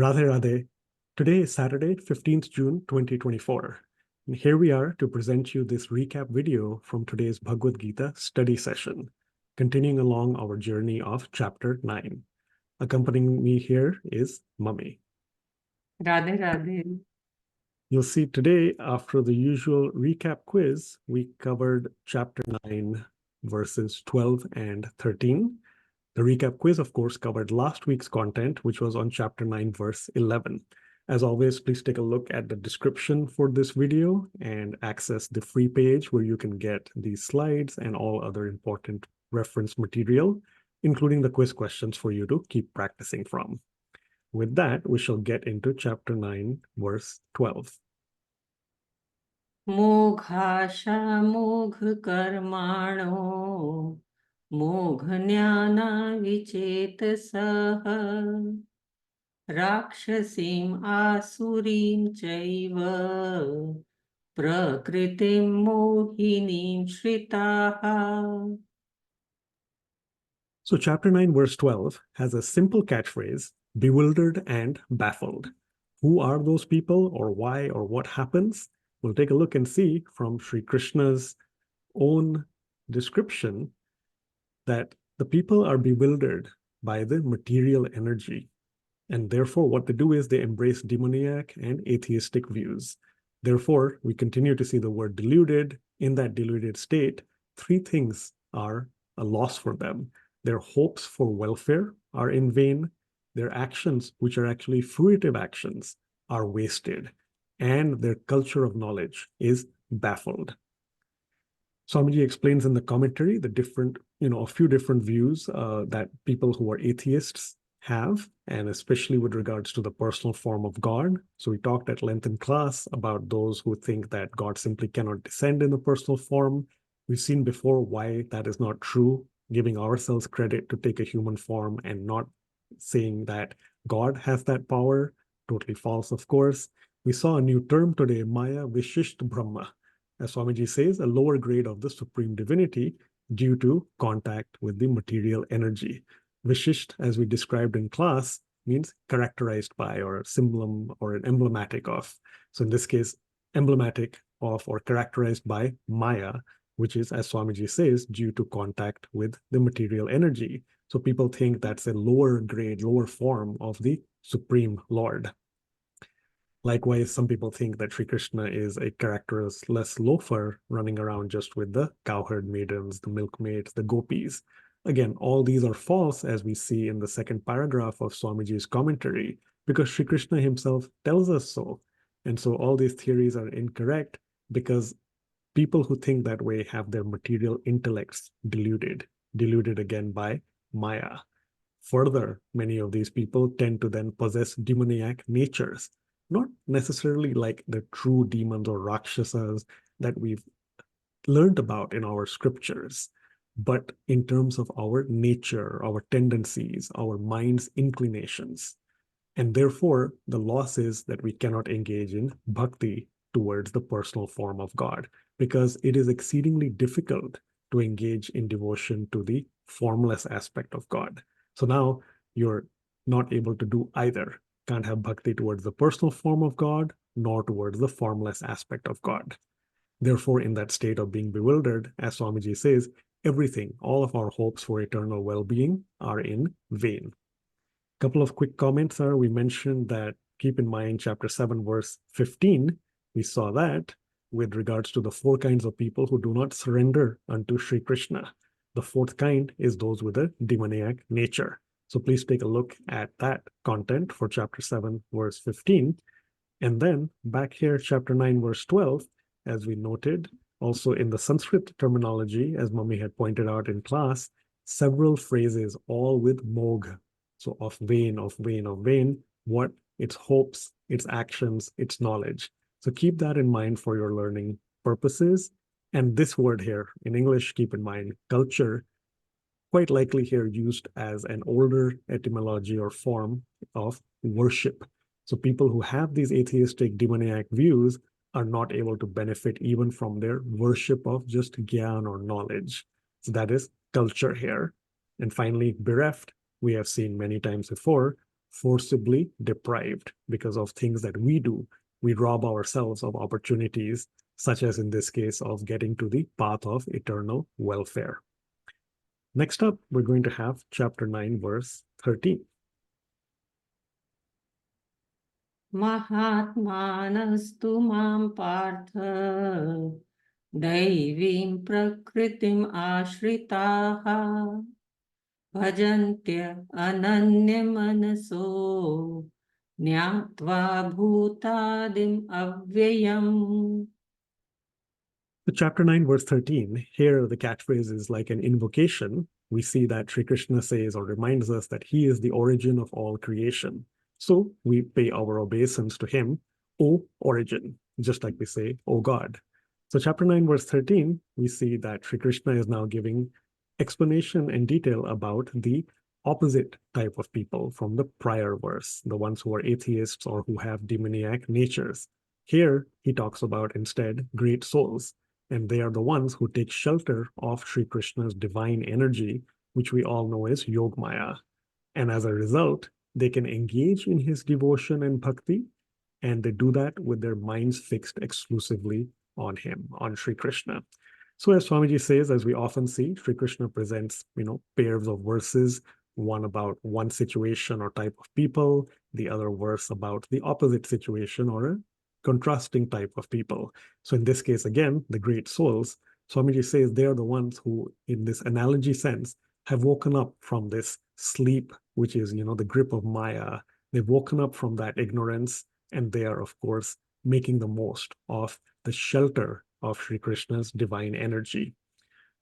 Radhe Radhe. Today is Saturday, 15th June 2024. And here we are to present you this recap video from today's Bhagavad Gita study session, continuing along our journey of chapter 9. Accompanying me here is Mummy. Radhe Radhe. You'll see today, after the usual recap quiz, we covered chapter 9, verses 12 and 13. The recap quiz, of course, covered last week's content, which was on chapter 9, verse 11. As always, please take a look at the description for this video and access the free page where you can get these slides and all other important reference material, including the quiz questions for you to keep practicing from. With that, we shall get into chapter 9, verse 12. Moghasha mogh karmano mogh jnana vicetasaha rakshasim asurim chaiva prakritim mohinim shritaha. So chapter 9, verse 12 has a simple catchphrase, bewildered and baffled. Who are those people, or why, or what happens? We'll take a look and see from Sri Krishna's own description that the people are bewildered by the material energy. And therefore, what they do is they embrace demoniac and atheistic views. Therefore, we continue to see the word deluded. In that deluded state, three things are a loss for them. Their hopes for welfare are in vain. Their actions, which are actually fruitive actions, are wasted. And their culture of knowledge is baffled. Swamiji explains in the commentary the different, a few different views that people who are atheists have, and especially with regards to the personal form of God. So we talked at length in class about those who think that God simply cannot descend in the personal form. We've seen before why that is not true, giving ourselves credit to take a human form and not saying that God has that power. Totally false, of course. We saw a new term today, Maya Vishisht Brahma. As Swamiji says, a lower grade of the supreme divinity due to contact with the material energy. Vishisht, as we described in class, means characterized by, or a symbol, or an emblematic of. So in this case, emblematic of or characterized by Maya, which is, as Swamiji says, due to contact with the material energy. So people think that's a lower grade, lower form of the Supreme Lord. Likewise, some people think that Sri Krishna is a characterless loafer running around just with the cowherd maidens, the milkmaids, the gopis. Again, all these are false, as we see in the second paragraph of Swamiji's commentary, because Sri Krishna himself tells us so. And so all these theories are incorrect because people who think that way have their material intellects deluded again by Maya. Further, many of these people tend to then possess demoniac natures, not necessarily like the true demons or rakshasas that we've learned about in our scriptures, but in terms of our nature, our tendencies, our mind's inclinations. And therefore, the loss is that we cannot engage in bhakti towards the personal form of God, because it is exceedingly difficult to engage in devotion to the formless aspect of God. So now you're not able to do either. Can't have bhakti towards the personal form of God, nor towards the formless aspect of God. Therefore, in that state of being bewildered, as Swamiji says, everything, all of our hopes for eternal well-being are in vain. A couple of quick comments are, we mentioned that, keep in mind, chapter 7, verse 15, we saw that with regards to the four kinds of people who do not surrender unto Sri Krishna. The fourth kind is those with a demoniac nature. So please take a look at that content for chapter 7, verse 15. And then back here, chapter 9, verse 12, as we noted, also in the Sanskrit terminology, as Mummy had pointed out in class, several phrases, all with mogh. So of vain, of vain, of vain, what? Its hopes, its actions, its knowledge. So keep that in mind for your learning purposes. And this word here, in English, keep in mind, culture, quite likely here used as an older etymology or form of worship. So people who have these atheistic demoniac views are not able to benefit even from their worship of just gyan or knowledge. So that is culture here. And finally, bereft, we have seen many times before, forcibly deprived because of things that we do. We rob ourselves of opportunities, such as in this case of getting to the path of eternal welfare. Next up, we're going to have chapter 9, verse 13. Mahatmanastu mam partha daivim prakritim ashritaha bhajantya ananya manaso Nyatva bhutadim avyayam. So chapter 9, verse 13, here the catchphrase is like an invocation. We see that Sri Krishna says or reminds us that he is the origin of all creation. So we pay our obeisance to him, O origin, just like we say, O God. So chapter 9, verse 13, we see that Sri Krishna is now giving explanation and detail about the opposite type of people from the prior verse, the ones who are atheists or who have demoniac natures. Here, he talks about instead great souls, and they are the ones who take shelter of Sri Krishna's divine energy, which we all know as Yogmaya. And as a result, they can engage in his devotion and bhakti, and they do that with their minds fixed exclusively on him, on Sri Krishna. So as Swamiji says, as we often see, Sri Krishna presents, pairs of verses, one about one situation or type of people, the other verse about the opposite situation or a contrasting type of people. So in this case, again, the great souls, Swamiji says they are the ones who, in this analogy sense, have woken up from this sleep, which is, the grip of Maya. They've woken up from that ignorance, and they are, of course, making the most of the shelter of Sri Krishna's divine energy.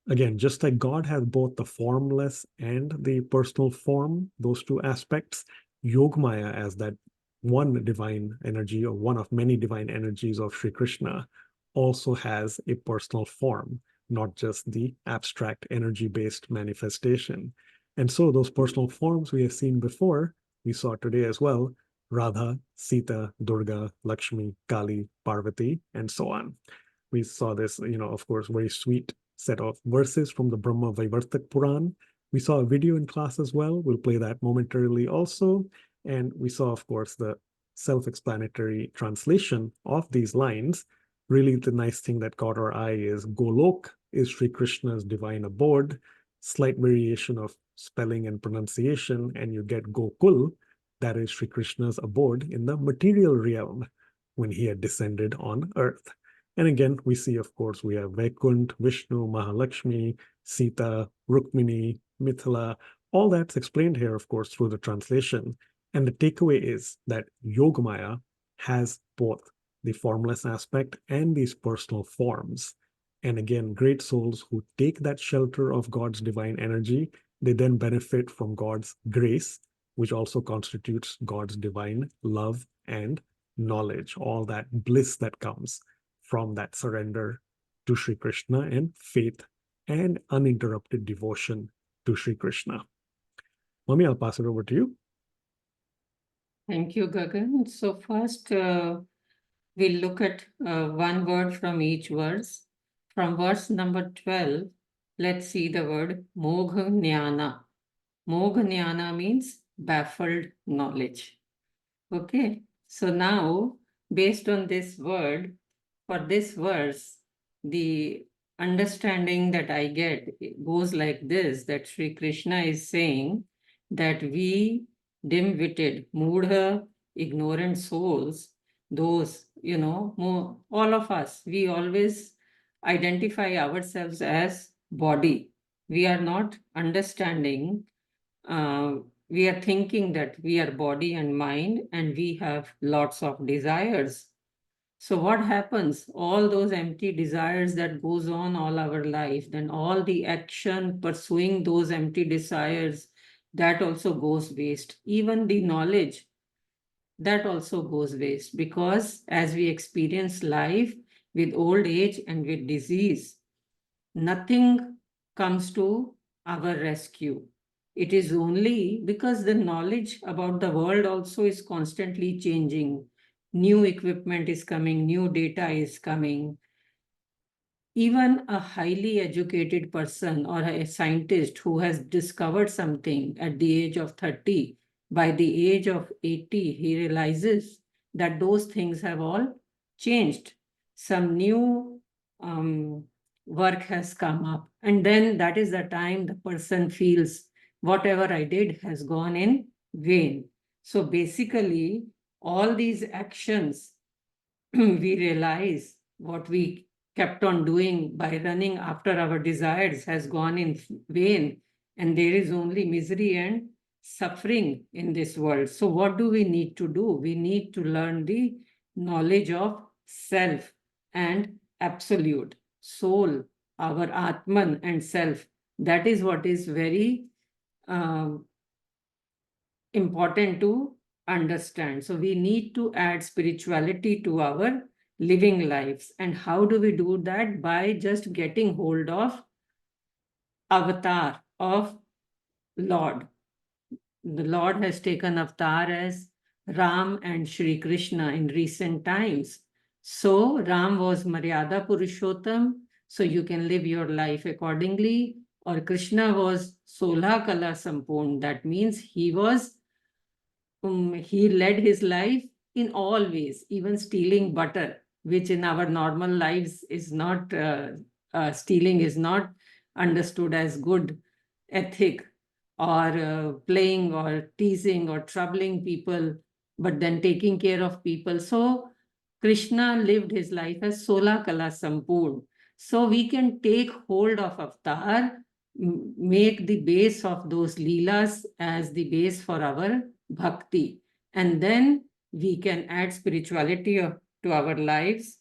Again, just like God has both the formless and the personal form, those two aspects, Yogmaya as that one divine energy or one of many divine energies of Sri Krishna also has a personal form, not just the abstract energy-based manifestation. And so those personal forms we have seen before, we saw today as well, Radha, Sita, Durga, Lakshmi, Kali, Parvati, and so on. We saw this, of course, very sweet set of verses from the Brahma Vaivartak Puran. We saw a video in class as well. We'll play that momentarily also. And we saw, of course, the self-explanatory translation of these lines. Really, the nice thing that caught our eye is Golok is Sri Krishna's divine abode, slight variation of spelling and pronunciation, and you get Gokul, that is Sri Krishna's abode in the material realm when he had descended on earth. And again, we see, of course, we have Vaikunt, Vishnu, Mahalakshmi, Sita, Rukmini, Mithila. All that's explained here, of course, through the translation. And the takeaway is that Yogamaya has both the formless aspect and these personal forms. And again, great souls who take that shelter of God's divine energy, they then benefit from God's grace, which also constitutes God's divine love and knowledge, all that bliss that comes from that surrender to Sri Krishna and faith and uninterrupted devotion to Sri Krishna. Mami, I'll pass it over to you. Thank you, Gagan. So first, we'll look at one word from each verse. From verse number 12, let's see the word Mogha Jnana. Mogha Jnana means baffled knowledge. Okay, so now, based on this word, for this verse, the understanding that I get goes like this, that Sri Krishna is saying that we dim-witted, mudha, ignorant souls, those, all of us, we always identify ourselves as body. We are not understanding, we are thinking that we are body and mind and we have lots of desires. So what happens? All those empty desires that goes on all our life, then all the action pursuing those empty desires, that also goes waste. Even the knowledge, that also goes waste, because as we experience life with old age and with disease, nothing comes to our rescue. It is only because the knowledge about the world also is constantly changing. New equipment is coming, new data is coming. Even a highly educated person or a scientist who has discovered something at the age of 30, by the age of 80, he realizes that those things have all changed. Some new work has come up. And then that is the time the person feels whatever I did has gone in vain. So basically, all these actions, we realize what we kept on doing by running after our desires has gone in vain, and there is only misery and suffering in this world. So what do we need to do? We need to learn the knowledge of self and absolute soul, our Atman and self. That is what is very important to understand. So we need to add spirituality to our living lives. And how do we do that? By just getting hold of avatar of Lord. The Lord has taken avatar as Ram and Shri Krishna in recent times. So Ram was Maryada Purushottam, so you can live your life accordingly. Or Krishna was Sola Kala Sampurn. That means he led his life in all ways, even stealing butter, which in our normal lives is not, stealing is not understood as good ethic, or playing or teasing or troubling people, but then taking care of people. So Krishna lived his life as Sola Kala Sampurn. So we can take hold of avatar, make the base of those leelas as the base for our bhakti. And then we can add spirituality to our lives,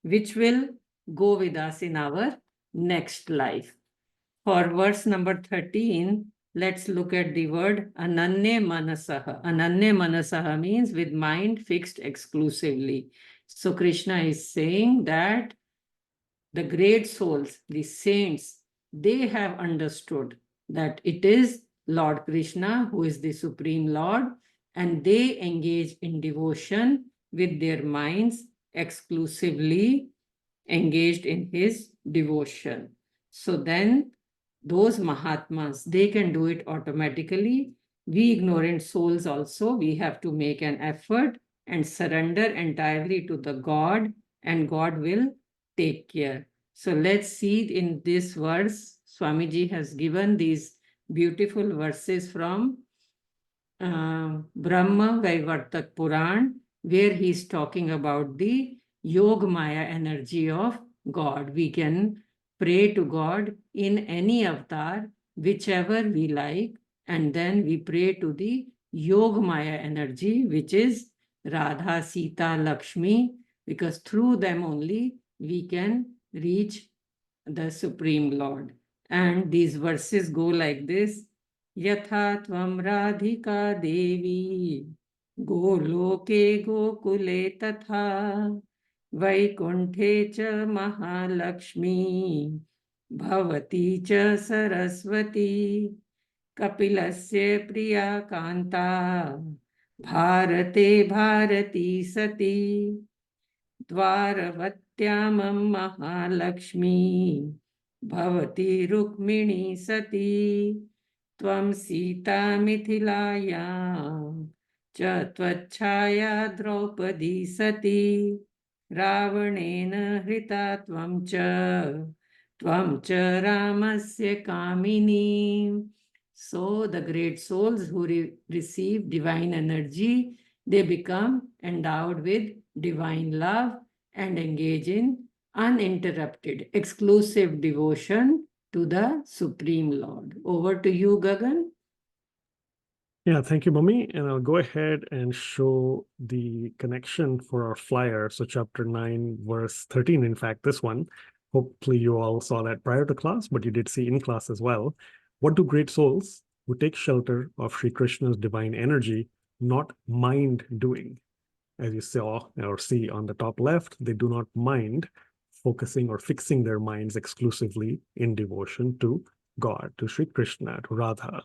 which will go with us in our next life. For verse number 13, let's look at the word Ananya Manasaha. Ananya Manasaha means with mind fixed exclusively. So Krishna is saying that the great souls, the saints, they have understood that it is Lord Krishna who is the Supreme Lord, and they engage in devotion with their minds exclusively engaged in his devotion. So then those Mahatmas, they can do it automatically. We ignorant souls also, we have to make an effort and surrender entirely to the God, and God will take care. So let's see in this verse, Swamiji has given these beautiful verses from Brahma Vaivartak Puran, where he's talking about the Yog Maya energy of God. We can pray to God in any avatar, whichever we like, and then we pray to the Yog Maya energy, which is Radha, Sita, Lakshmi, because through them only we can reach the Supreme Lord. And these verses go like this: Yatha tvam Radhika Devi Goloke Gokule Tatha Vaikunthe cha Mahalakshmi Bhavati cha Saraswati Kapilasya Priya Kanta Bharate Bharati Sati Dvaravattyamam Mahalakshmi Bhavati Rukmini Sati Tvam Sita Mithilayam Cha Tvachaya Draupadi Sati Ravanena Hrita Tvam Cha Ramasya Kamini. So the great souls who receive divine energy, they become endowed with divine love and engage in uninterrupted, exclusive devotion to the Supreme Lord. Over to you, Gagan. Yeah, thank you, Mummy. And I'll go ahead and show the connection for our flyer. So chapter 9, verse 13, in fact, this one. Hopefully you all saw that prior to class, but you did see in class as well. What do great souls who take shelter of Sri Krishna's divine energy not mind doing? As you saw or see on the top left, they do not mind focusing or fixing their minds exclusively in devotion to God, to Sri Krishna, to Radha.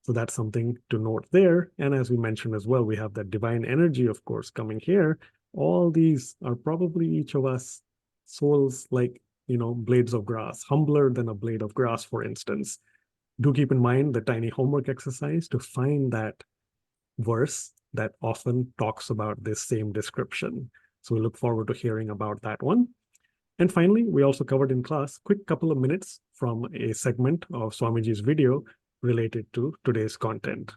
So that's something to note there. And as we mentioned as well, we have that divine energy, of course, coming here. All these are probably each of us souls like, blades of grass, humbler than a blade of grass, for instance. Do keep in mind the tiny homework exercise to find that verse that often talks about this same description. So we look forward to hearing about that one. And finally, we also covered in class quick couple of minutes from a segment of Swamiji's video related to today's content.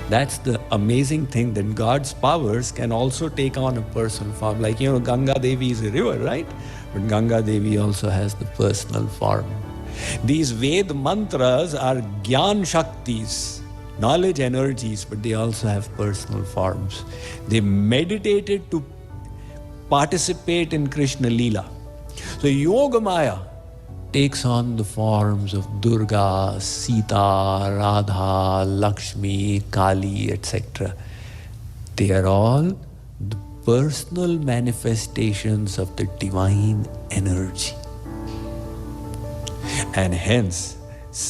That's the amazing thing, that God's powers can also take on a personal form. Like, Ganga Devi is a river, right? But Ganga Devi also has the personal form. These Ved mantras are Gyan Shaktis, knowledge energies, but they also have personal forms. They meditated to participate in Krishna Leela. So Yogamaya takes on the forms of Durga, Sita, Radha, Lakshmi, Kali, etc. They are all the personal manifestations of the divine energy. And hence,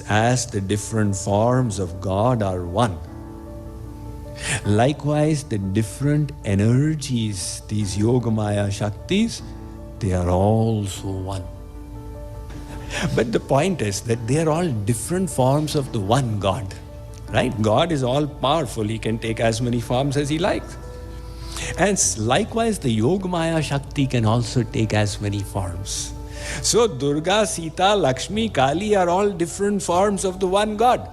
as the different forms of God are one, likewise the different energies, these Yogamaya Shaktis, they are also one. But the point is that they are all different forms of the one God, right? God is all powerful. He can take as many forms as he likes. And likewise, the Yogamaya Shakti can also take as many forms. So Durga, Sita, Lakshmi, Kali are all different forms of the one God,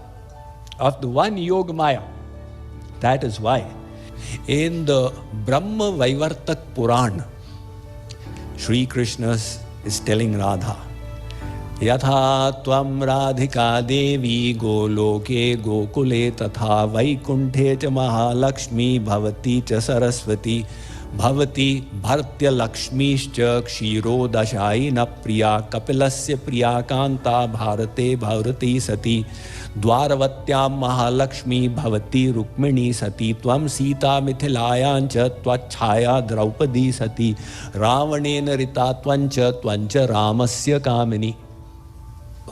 of the one Yogamaya. That is why in the Brahma Vaivartak Puran, Sri Krishna is telling Radha, Yatha tvam radhika devi goloke gokule tatha vaikunte cha mahalakshmi bhavati cha saraswati bhavati bhartya lakshmischa kshiro dashayina priya kapilasya priya kanta bharate bhavrati sati dwaravatyam mahalakshmi bhavati rukmini sati tvam sita mithilayancha tvachhaya draupadi sati ravanena rita tvancha ramasya kamini.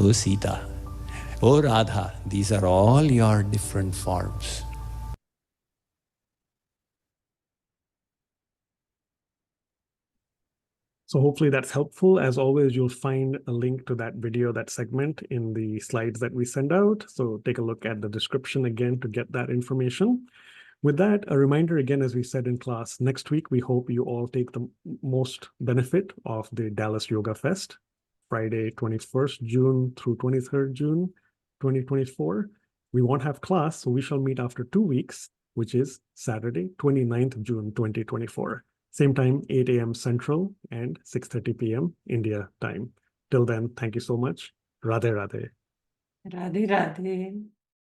O Sita, O Radha, these are all your different forms. So hopefully that's helpful. As always, you'll find a link to that video, that segment, in the slides that we send out. So take a look at the description again to get that information. With that, a reminder again, as we said in class, next week, we hope you all take the most benefit of the Dallas Yoga Fest, Friday, 21st June through 23rd June, 2024. We won't have class, so we shall meet after 2 weeks, which is Saturday, 29th June, 2024. Same time, 8 a.m. Central and 6:30 p.m. India time. Till then, thank you so much. Radhe Radhe. Radhe Radhe.